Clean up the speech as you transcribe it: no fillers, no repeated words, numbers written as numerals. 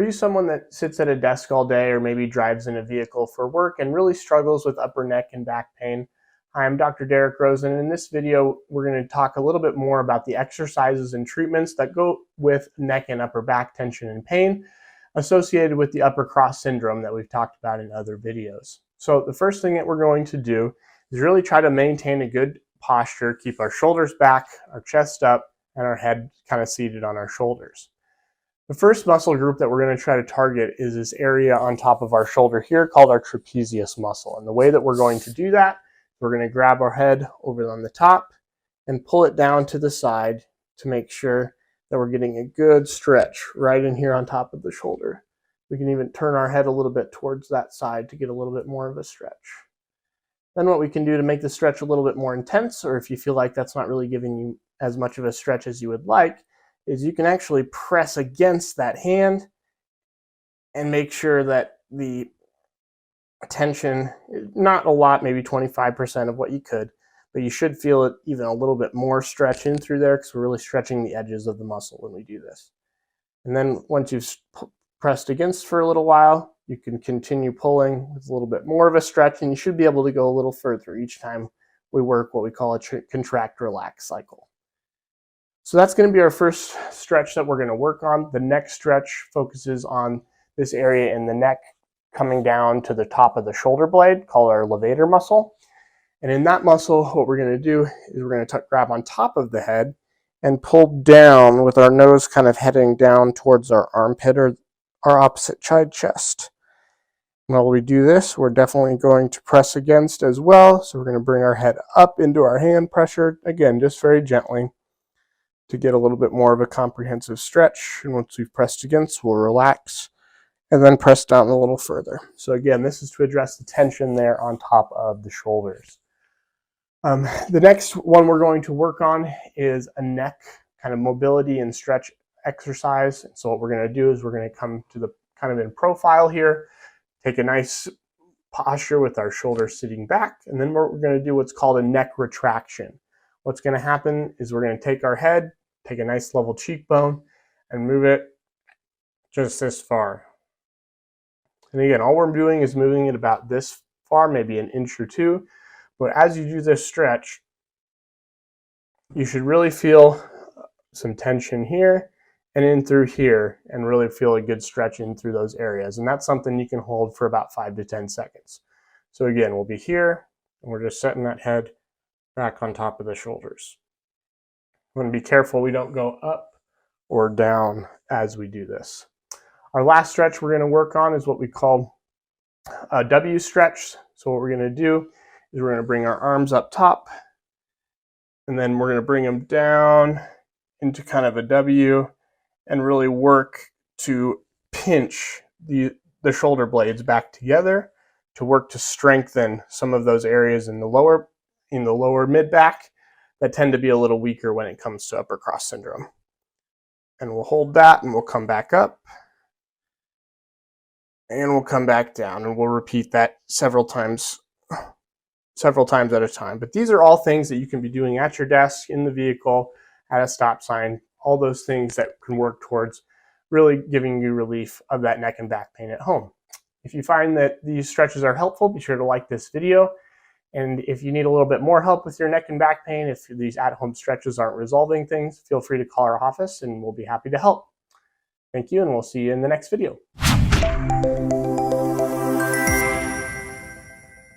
you someone that sits at a desk all day or maybe drives in a vehicle for work and really struggles with upper neck and back pain, hi, I'm Dr. Derek Rosen, and in this video we're going to talk a little bit more about the exercises and treatments that go with neck and upper back tension and pain associated with the upper cross syndrome that we've talked about in other videos. So the first thing that we're going to do is really try to maintain a good posture, keep our shoulders back, our chest up, and our head kind of seated on our shoulders. The first muscle group that we're going to try to target is this area on top of our shoulder here called our trapezius muscle. And the way that we're going to do that, we're going to grab our head over on the top and pull it down to the side to make sure that we're getting a good stretch right in here on top of the shoulder. We can even turn our head a little bit towards that side to get a little bit more of a stretch. Then what we can do to make the stretch a little bit more intense, or if you feel like that's not really giving you as much of a stretch as you would like, is you can actually press against that hand and make sure that the tension, not a lot, maybe 25% of what you could, but you should feel it even a little bit more stretch in through there because we're really stretching the edges of the muscle when we do this. And then once you've pressed against for a little while, you can continue pulling with a little bit more of a stretch, and you should be able to go a little further each time we work what we call a contract relax cycle. So that's going to be our first stretch that we're going to work on. The next stretch focuses on this area in the neck coming down to the top of the shoulder blade called our levator muscle. And in that muscle, what we're going to do is we're going to grab on top of the head and pull down with our nose kind of heading down towards our armpit or our opposite side chest. While we do this, we're definitely going to press against as well. So we're going to bring our head up into our hand pressure, again, just very gently, to get a little bit more of a comprehensive stretch. And once we've pressed against, we'll relax and then press down a little further. So again, this is to address the tension there on top of the shoulders. The next one we're going to work on is a neck kind of mobility and stretch exercise. So what we're going to do is we're going to come to the kind of in profile here, take a nice posture with our shoulders sitting back, and then we're going to do what's called a neck retraction. What's going to happen is we're going to take our head, take a nice level cheekbone, and move it just this far. And again, all we're doing is moving it about this far, maybe an inch or two. But as you do this stretch, you should really feel some tension here and in through here, and really feel a good stretch in through those areas. And that's something you can hold for about 5 to 10 seconds. So again, we'll be here, and we're just setting that head back on top of the shoulders. We want to be careful we don't go up or down as we do this. Our last stretch we're going to work on is what we call a W stretch. So what we're going to do is we're going to bring our arms up top, and then we're going to bring them down into kind of a W and really work to pinch the shoulder blades back together to work to strengthen some of those areas in the lower mid back that tend to be a little weaker when it comes to upper cross syndrome. And we'll hold that, and we'll come back up, and we'll come back down, and we'll repeat that several times at a time. But these are all things that you can be doing at your desk, in the vehicle, at a stop sign, all those things that can work towards really giving you relief of that neck and back pain at home. If you find that these stretches are helpful, be sure to like this video. And if you need a little bit more help with your neck and back pain, if these at-home stretches aren't resolving things, feel free to call our office and we'll be happy to help. Thank you, and we'll see you in the next video.